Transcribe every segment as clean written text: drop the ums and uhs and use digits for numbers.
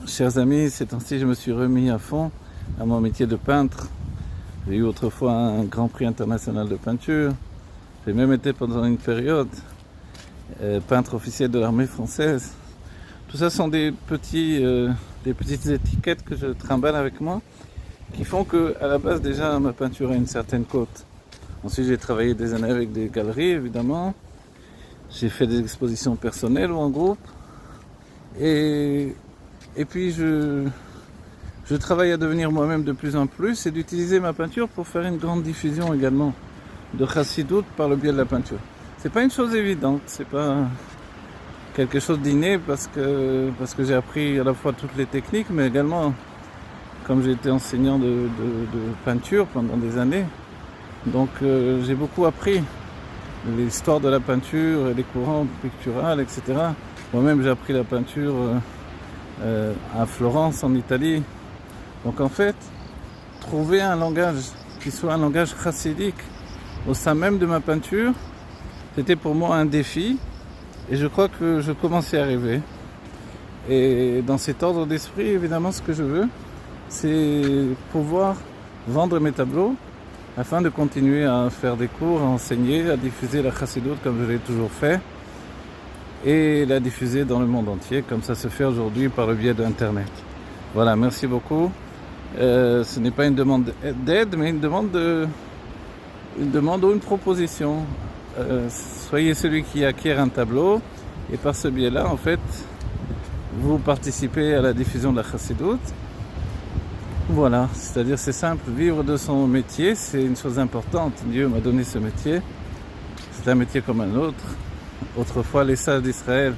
Chers amis, ces temps-ci, je me suis remis à fond à mon métier de peintre. J'ai eu autrefois un grand prix international de peinture. J'ai même été pendant une période peintre officiel de l'armée française. Tout ça sont des petites étiquettes que je trimballe avec moi, qui font que, à la base, déjà, ma peinture a une certaine cote. Ensuite, j'ai travaillé des années avec des galeries, évidemment. J'ai fait des expositions personnelles ou en groupe. Et puis, je travaille à devenir moi-même de plus en plus et d'utiliser ma peinture pour faire une grande diffusion également de Chassidoute par le biais de la peinture. C'est pas une chose évidente, c'est pas quelque chose d'inné parce que j'ai appris à la fois toutes les techniques, mais également comme j'ai été enseignant de peinture pendant des années, donc j'ai beaucoup appris l'histoire de la peinture, les courants picturales, etc. Moi-même j'ai appris la peinture à Florence en Italie. Donc en fait, trouver un langage qui soit un langage chassidique au sein même de ma peinture, c'était pour moi un défi et je crois que je commence à y arriver. Et dans cet ordre d'esprit, évidemment, ce que je veux, c'est pouvoir vendre mes tableaux afin de continuer à faire des cours, à enseigner, à diffuser la chassidoute comme je l'ai toujours fait et la diffuser dans le monde entier comme ça se fait aujourd'hui par le biais d'Internet. Voilà, merci beaucoup. Ce n'est pas une demande d'aide, mais une demande ou une proposition. Soyez celui qui acquiert un tableau et par ce biais-là, en fait, vous participez à la diffusion de la chassidoute. Voilà, c'est-à-dire c'est simple, vivre de son métier, c'est une chose importante. Dieu m'a donné ce métier. C'est un métier comme un autre. Autrefois, les sages d'Israël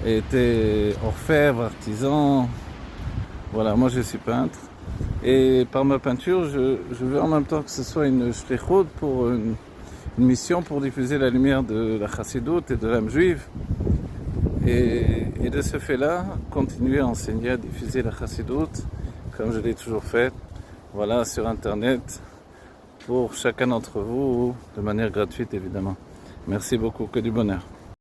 étaient orfèvres, artisans. Voilà, moi je suis peintre. Et par ma peinture, je veux en même temps que ce soit une shlichut pour une mission pour diffuser la lumière de la chassidoute et de l'âme juive. Et de ce fait-là, continuer à enseigner, à diffuser la chassidoute, comme je l'ai toujours fait, voilà, sur Internet, pour chacun d'entre vous, de manière gratuite évidemment. Merci beaucoup, que du bonheur.